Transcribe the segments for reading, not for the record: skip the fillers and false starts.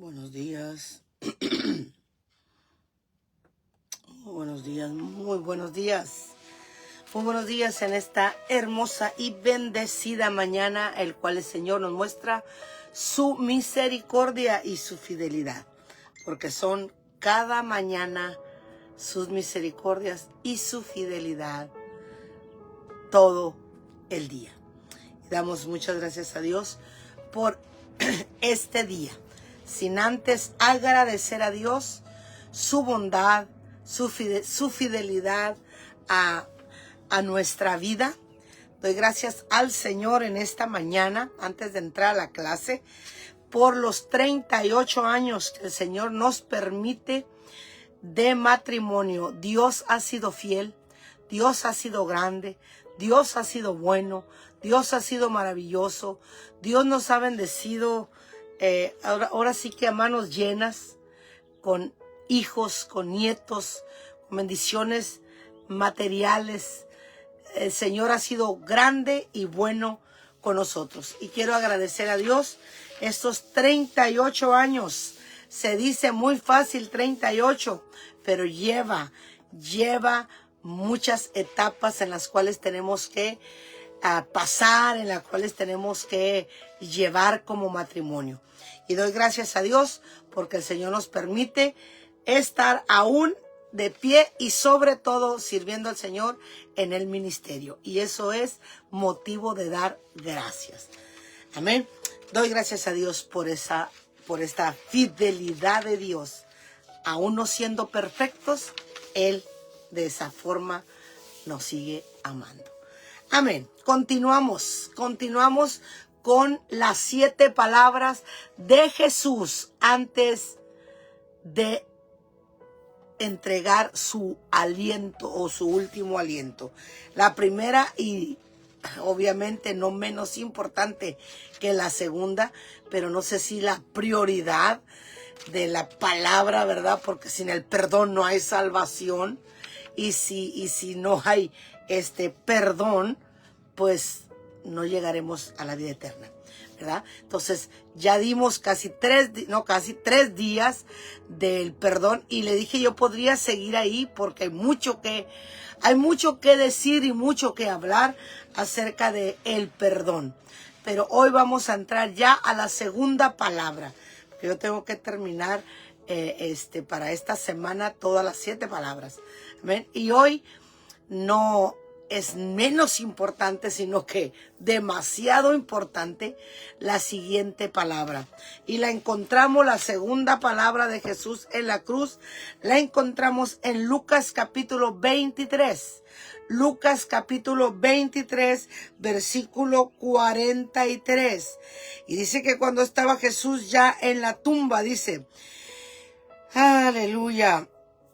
Buenos días. Buenos días, muy buenos días. Muy buenos días en esta hermosa y bendecida mañana, el cual el Señor nos muestra su misericordia y su fidelidad, porque son cada mañana sus misericordias y su fidelidad todo el día. Y damos muchas gracias a Dios por este día, sin antes agradecer a Dios su bondad, su fidelidad a nuestra vida. Doy gracias al Señor en esta mañana, antes de entrar a la clase, por los 38 años que el Señor nos permite de matrimonio. Dios ha sido fiel, Dios ha sido grande, Dios ha sido bueno, Dios ha sido maravilloso. Dios nos ha bendecido ahora sí que a manos llenas, con hijos, con nietos, con bendiciones materiales. El Señor ha sido grande y bueno con nosotros. Y quiero agradecer a Dios estos 38 años. Se dice muy fácil 38, pero lleva muchas etapas en las cuales tenemos que pasar, en las cuales tenemos que llevar como matrimonio. Y doy gracias a Dios porque el Señor nos permite estar aún de pie y sobre todo sirviendo al Señor en el ministerio. Y eso es motivo de dar gracias. Amén. Doy gracias a Dios por esta fidelidad de Dios. Aún no siendo perfectos, Él de esa forma nos sigue amando. Amén. Continuamos con las 7 palabras de Jesús antes de entregar su aliento o su último aliento. La primera, y obviamente no menos importante que la segunda, pero no sé si la prioridad de la palabra, ¿verdad? Porque sin el perdón no hay salvación, y si no hay perdón, pues no llegaremos a la vida eterna, ¿verdad? Entonces ya dimos casi 3 días del perdón, y le dije yo podría seguir ahí porque hay mucho que decir y mucho que hablar acerca de el perdón. Pero hoy vamos a entrar ya a la segunda palabra, porque yo tengo que terminar para esta semana todas las 7 palabras. ¿Ven? Y hoy no es menos importante, sino que demasiado importante, la siguiente palabra. Y la encontramos, la segunda palabra de Jesús en la cruz, la encontramos en Lucas capítulo 23. Lucas capítulo 23, versículo 43. Y dice que cuando estaba Jesús ya en la tumba, dice, aleluya.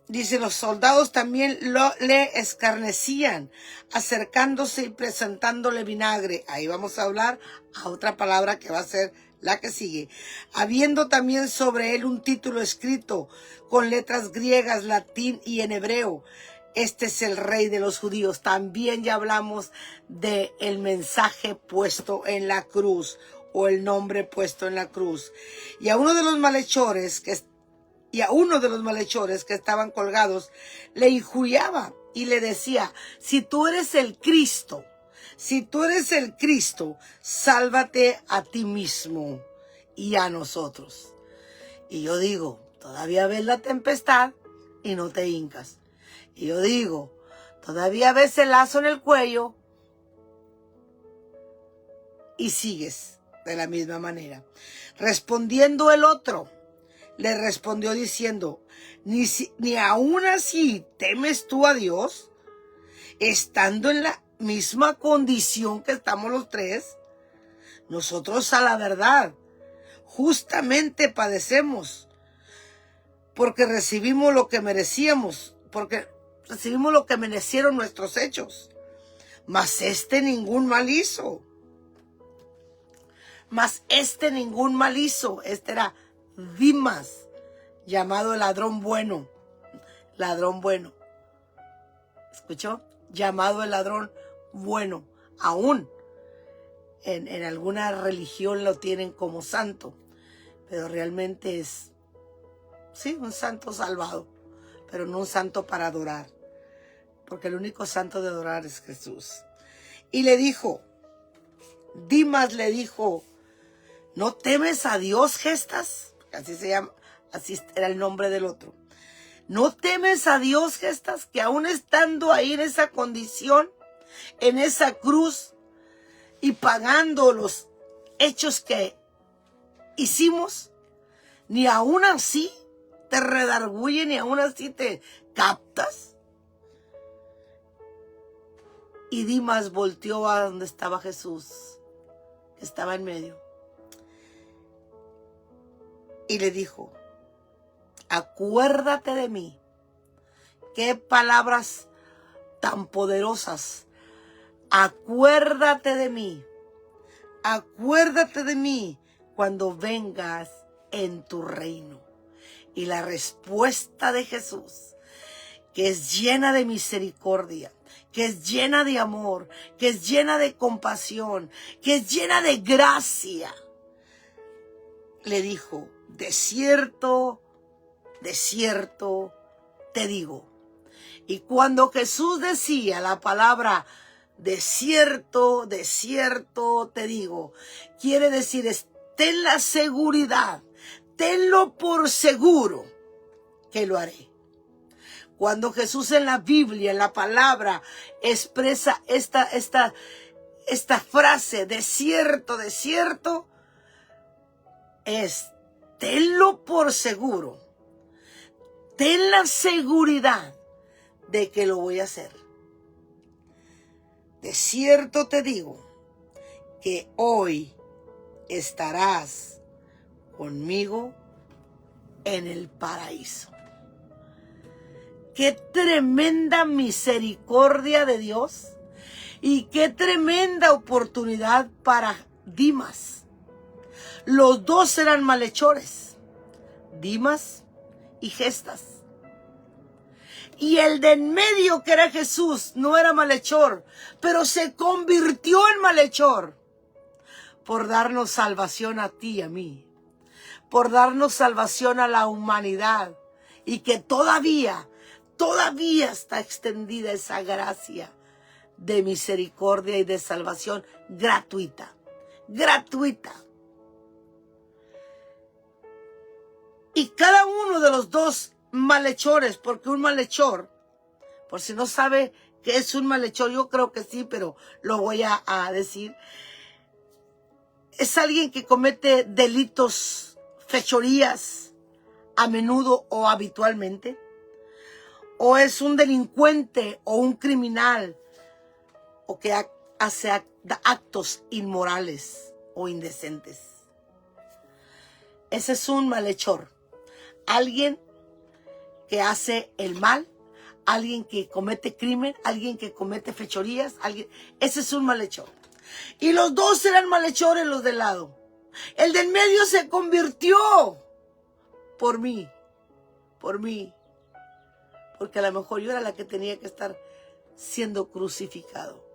Dice, los soldados también le escarnecían, acercándose y presentándole vinagre. Ahí vamos a hablar a otra palabra que va a ser la que sigue. Habiendo también sobre él un título escrito con letras griegas, latín y en hebreo. Este es el Rey de los Judíos. También ya hablamos del mensaje puesto en la cruz, o el nombre puesto en la cruz. Y a uno de los malhechores que estaban colgados le injuriaba y le decía, si tú eres el Cristo, sálvate a ti mismo y a nosotros. Y yo digo, todavía ves la tempestad y no te hincas. Y yo digo, todavía ves el lazo en el cuello y sigues de la misma manera. Respondiendo el otro, le respondió diciendo, ni aún así temes tú a Dios, estando en la misma condición que estamos los tres. Nosotros a la verdad justamente padecemos, porque recibimos lo que merecíamos, porque recibimos lo que merecieron nuestros hechos. Mas ningún mal hizo. Este era Dimas, llamado el ladrón bueno. ¿Escuchó? Llamado el ladrón bueno. Aún en alguna religión lo tienen como santo. pero realmente es, sí, un santo salvado, pero no un santo para adorar, porque el único santo de adorar es Jesús. Y le dijo, Dimas le dijo, ¿no temes a Dios, Gestas? Así se llama, así era el nombre del otro. ¿No temes a Dios, Gestas? Que aún estando ahí en esa condición, en esa cruz y pagando los hechos que hicimos, ni aún así te redarguye, ni aún así te captas. Y Dimas volteó a donde estaba Jesús, que estaba en medio, y le dijo, acuérdate de mí. Qué palabras tan poderosas. Acuérdate de mí. Acuérdate de mí cuando vengas en tu reino. Y la respuesta de Jesús, que es llena de misericordia, que es llena de amor, que es llena de compasión, que es llena de gracia, le dijo, de cierto te digo. Y cuando Jesús decía la palabra de cierto te digo, quiere decir, ten la seguridad, tenlo por seguro que lo haré. Cuando Jesús en la Biblia, en la palabra, expresa esta frase, de cierto, es, tenlo por seguro, ten la seguridad de que lo voy a hacer. De cierto te digo que hoy estarás conmigo en el paraíso. Qué tremenda misericordia de Dios y qué tremenda oportunidad para Dimas. Los dos eran malhechores, Dimas y Gestas. Y el de en medio, que era Jesús, no era malhechor, pero se convirtió en malhechor por darnos salvación a ti y a mí, por darnos salvación a la humanidad, y que todavía está extendida esa gracia de misericordia y de salvación gratuita. Y cada uno de los dos malhechores, porque un malhechor, por si no sabe qué es un malhechor, yo creo que sí, pero lo voy a decir, es alguien que comete delitos, fechorías, a menudo o habitualmente, o es un delincuente o un criminal, o que hace actos inmorales o indecentes. Ese es un malhechor, alguien que hace el mal, alguien que comete crimen, alguien que comete fechorías, ese es un malhechor. Y los dos eran malhechores, los del lado. El del medio se convirtió por mí, porque a lo mejor yo era la que tenía que estar siendo crucificado.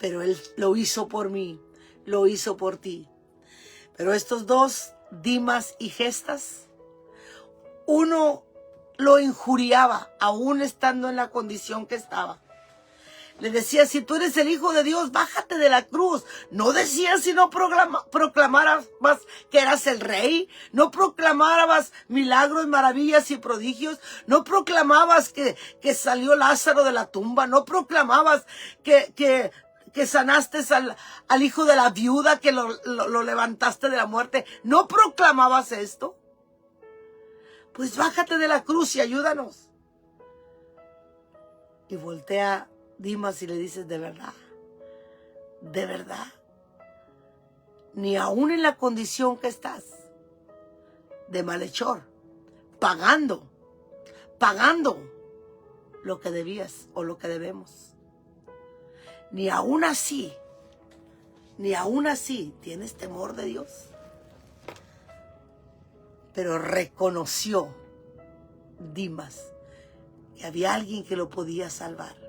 Pero él lo hizo por mí, lo hizo por ti. Pero estos dos, Dimas y Gestas, uno lo injuriaba, aún estando en la condición que estaba. Le decía, si tú eres el Hijo de Dios, bájate de la cruz. No decías si no proclamaras que eras el Rey. No proclamabas milagros, maravillas y prodigios. No proclamabas que salió Lázaro de la tumba. No proclamabas que sanaste al hijo de la viuda, que lo levantaste de la muerte. ¿No proclamabas esto? Pues bájate de la cruz y ayúdanos. Y voltea Dimas y le dices, de verdad, ni aún en la condición que estás de malhechor, pagando lo que debías o lo que debemos, ni aún así tienes temor de Dios. Pero reconoció Dimas que había alguien que lo podía salvar,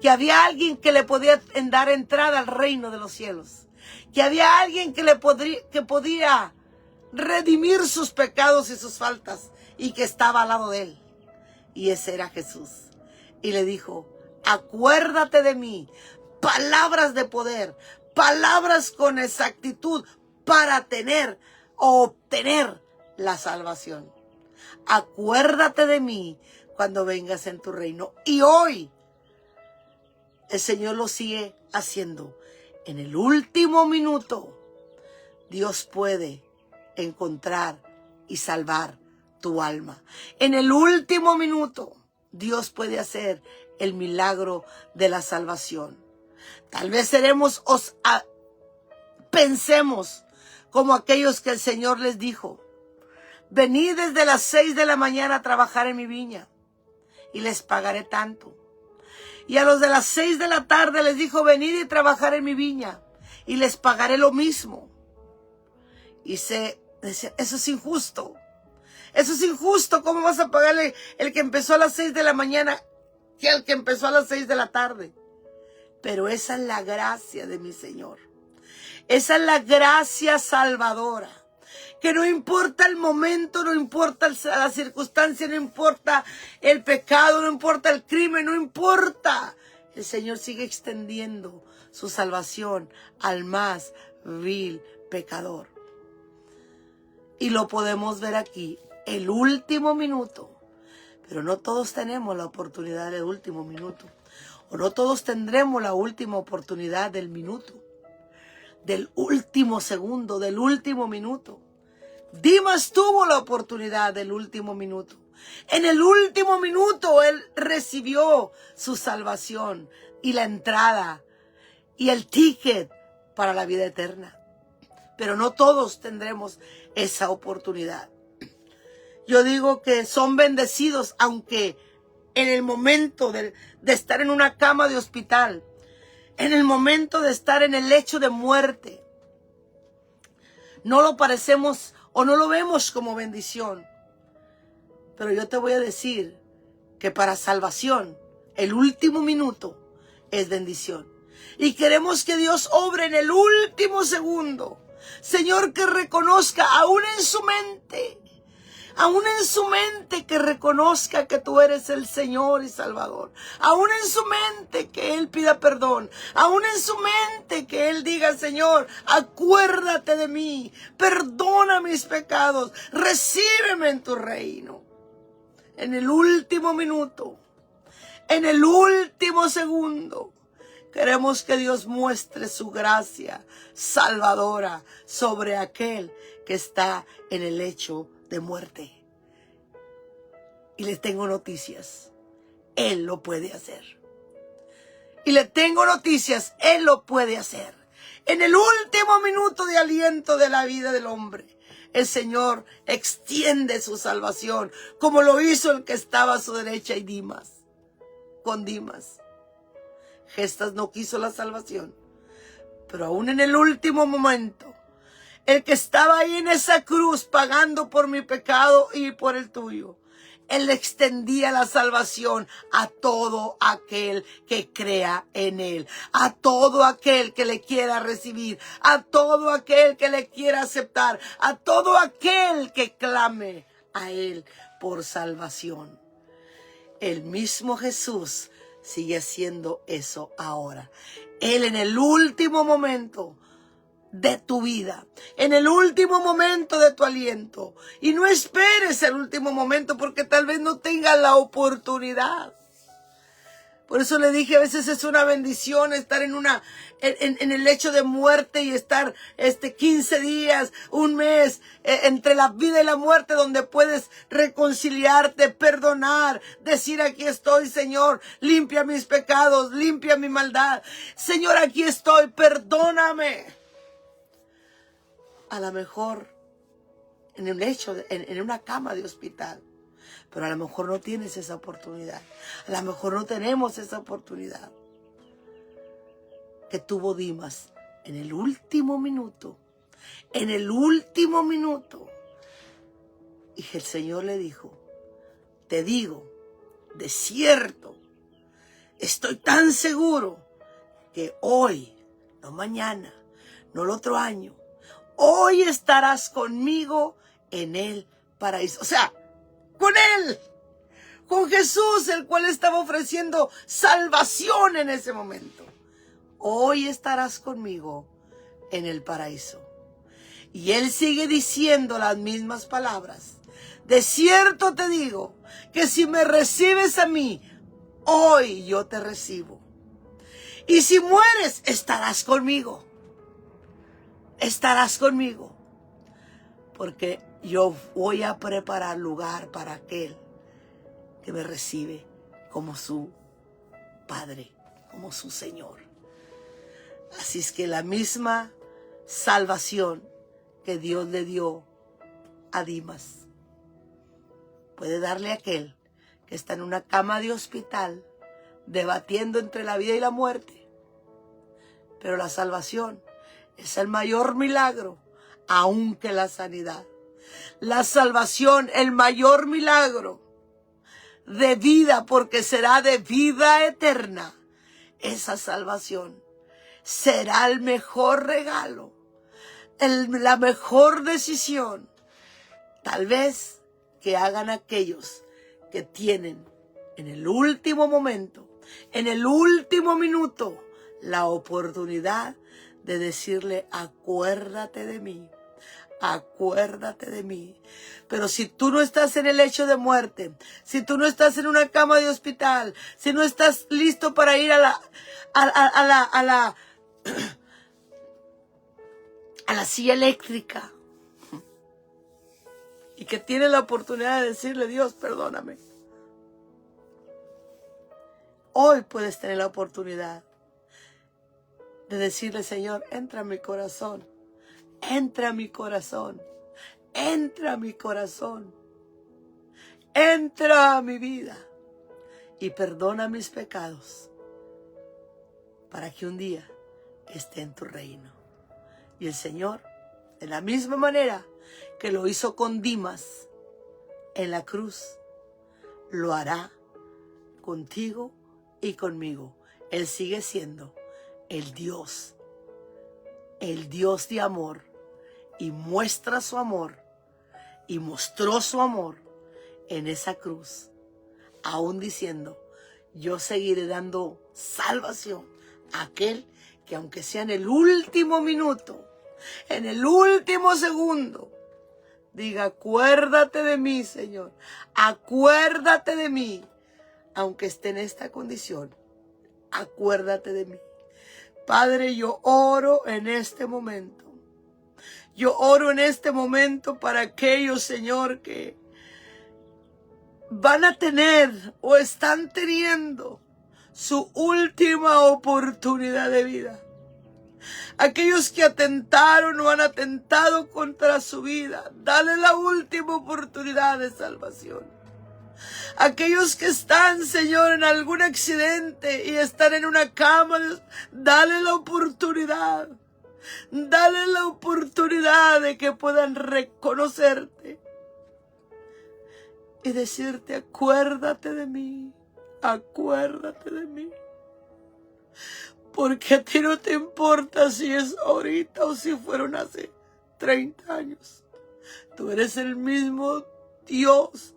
que había alguien que le podía dar entrada al reino de los cielos, que había alguien que podía redimir sus pecados y sus faltas, y que estaba al lado de él. Y ese era Jesús. Y le dijo, acuérdate de mí. Palabras de poder, palabras con exactitud para tener o obtener la salvación. Acuérdate de mí cuando vengas en tu reino. Y hoy el Señor lo sigue haciendo. En el último minuto, Dios puede encontrar y salvar tu alma. En el último minuto, Dios puede hacer el milagro de la salvación. Tal vez pensemos como aquellos que el Señor les dijo, venid desde las 6 de la mañana a trabajar en mi viña y les pagaré tanto. Y a los de las 6 de la tarde les dijo, venid y trabajar en mi viña y les pagaré lo mismo. Y se decía, eso es injusto. Eso es injusto. ¿Cómo vas a pagarle el que empezó a las 6 de la mañana que el que empezó a las 6 de la tarde? Pero esa es la gracia de mi Señor. Esa es la gracia salvadora. Que no importa el momento, no importa la circunstancia, no importa el pecado, no importa el crimen, no importa. El Señor sigue extendiendo su salvación al más vil pecador. Y lo podemos ver aquí, el último minuto. Pero no todos tenemos la oportunidad del último minuto. O no todos tendremos la última oportunidad del minuto. Del último segundo, del último minuto. Dimas tuvo la oportunidad del último minuto. En el último minuto él recibió su salvación y la entrada y el ticket para la vida eterna. Pero no todos tendremos esa oportunidad. Yo digo que son bendecidos, aunque en el momento de estar en una cama de hospital, en el momento de estar en el lecho de muerte, no lo parecemos o no lo vemos como bendición. Pero yo te voy a decir que para salvación, el último minuto es bendición. Y queremos que Dios obre en el último segundo. Señor, que reconozca aún en su mente, que reconozca que tú eres el Señor y Salvador. Aún en su mente que Él pida perdón. Aún en su mente que Él diga, Señor, acuérdate de mí. Perdona mis pecados. Recíbeme en tu reino. En el último minuto, en el último segundo, queremos que Dios muestre su gracia salvadora sobre aquel que está en el lecho de muerte. Y le tengo noticias. Él lo puede hacer. Y le tengo noticias. Él lo puede hacer. En el último minuto de aliento de la vida del hombre, el Señor extiende su salvación, como lo hizo el que estaba a su derecha y con Dimas. Gestas no quiso la salvación, pero aún en el último momento, el que estaba ahí en esa cruz pagando por mi pecado y por el tuyo, Él extendía la salvación a todo aquel que crea en Él, a todo aquel que le quiera recibir, a todo aquel que le quiera aceptar, a todo aquel que clame a Él por salvación. El mismo Jesús sigue haciendo eso ahora. Él en el último momento de tu vida, en el último momento de tu aliento. Y no esperes el último momento porque tal vez no tengas la oportunidad. Por eso le dije, a veces es una bendición estar en el lecho de muerte y estar 15 días, un mes, entre la vida y la muerte, donde puedes reconciliarte, perdonar, decir, aquí estoy, Señor, limpia mis pecados, limpia mi maldad. Señor, aquí estoy, perdóname. A lo mejor en el lecho, en una cama de hospital. Pero a lo mejor no tienes esa oportunidad. A lo mejor no tenemos esa oportunidad que tuvo Dimas en el último minuto. En el último minuto. Y el Señor le dijo, te digo, de cierto, estoy tan seguro que hoy, no mañana, no el otro año, hoy estarás conmigo en el paraíso. O sea, con Él, con Jesús, el cual estaba ofreciendo salvación en ese momento. Hoy estarás conmigo en el paraíso. Y Él sigue diciendo las mismas palabras. De cierto te digo, que si me recibes a mí, hoy yo te recibo. Y si mueres, estarás conmigo. Estarás conmigo. Porque yo voy a preparar lugar para aquel que me recibe como su Padre, como su Señor. Así es que la misma salvación que Dios le dio a Dimas puede darle a aquel que está en una cama de hospital debatiendo entre la vida y la muerte. Pero la salvación es el mayor milagro, aún que la sanidad. La salvación, el mayor milagro de vida, porque será de vida eterna. Esa salvación será el mejor regalo, la mejor decisión, tal vez, que hagan aquellos que tienen en el último momento, en el último minuto, la oportunidad de decirle: acuérdate de mí, acuérdate de mí. Pero si tú no estás en el lecho de muerte, si tú no estás en una cama de hospital, si no estás listo para ir a la silla eléctrica, y que tienes la oportunidad de decirle: Dios, perdóname, hoy puedes tener la oportunidad de decirle: Señor, entra a mi corazón, entra a mi corazón, entra a mi corazón, entra a mi vida y perdona mis pecados para que un día esté en tu reino. Y el Señor, de la misma manera que lo hizo con Dimas en la cruz, lo hará contigo y conmigo. Él sigue siendo el Dios de amor, y muestra su amor, y mostró su amor en esa cruz, aún diciendo: yo seguiré dando salvación a aquel que, aunque sea en el último minuto, en el último segundo, diga: acuérdate de mí, Señor, acuérdate de mí, aunque esté en esta condición, acuérdate de mí. Padre, yo oro en este momento. Yo oro en este momento para aquellos, Señor, que van a tener o están teniendo su última oportunidad de vida. Aquellos que atentaron o han atentado contra su vida, dale la última oportunidad de salvación. Aquellos que están, Señor, en algún accidente y están en una cama, dale la oportunidad. Dale la oportunidad de que puedan reconocerte y decirte: acuérdate de mí, acuérdate de mí. Porque a ti no te importa si es ahorita o si fueron hace 30 años. Tú eres el mismo Dios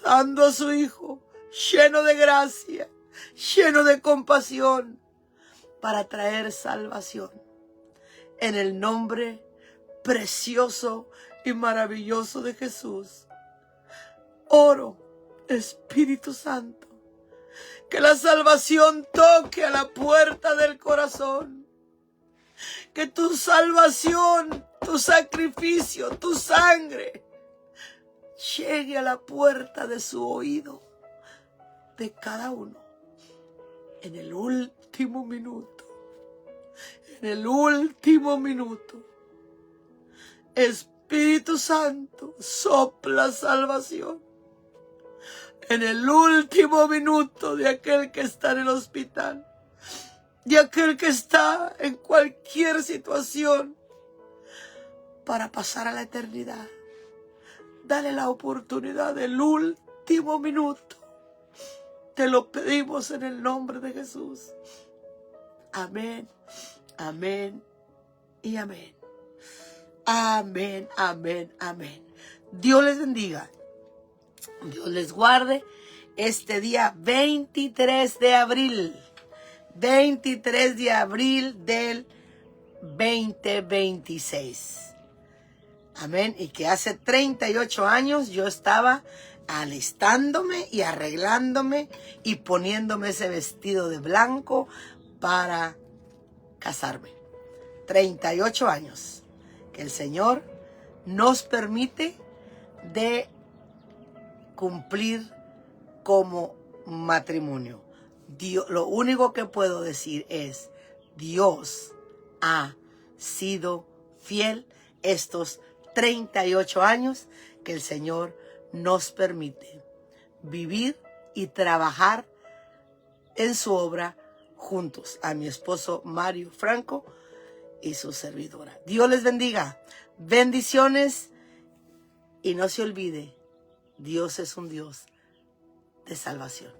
dando a su Hijo lleno de gracia, lleno de compasión, para traer salvación. En el nombre precioso y maravilloso de Jesús, oro, Espíritu Santo, que la salvación toque a la puerta del corazón. Que tu salvación, tu sacrificio, tu sangre llegue a la puerta de su oído de cada uno en el último minuto. En el último minuto, Espíritu Santo, sopla salvación. En el último minuto de aquel que está en el hospital, de aquel que está en cualquier situación para pasar a la eternidad, dale la oportunidad del último minuto. Te lo pedimos en el nombre de Jesús. Amén. Amén y amén. Amén, amén, amén. Dios les bendiga. Dios les guarde este día 23 de abril. 23 de abril del 2026. Amén. Y que hace 38 años yo estaba alistándome y arreglándome y poniéndome ese vestido de blanco para casarme. 38 años que el Señor nos permite de cumplir como matrimonio. Dios, lo único que puedo decir es, Dios ha sido fiel estos 38 años que el Señor nos permite vivir y trabajar en su obra juntos, a mi esposo Mario Franco y su servidora. Dios les bendiga. Bendiciones y no se olvide, Dios es un Dios de salvación.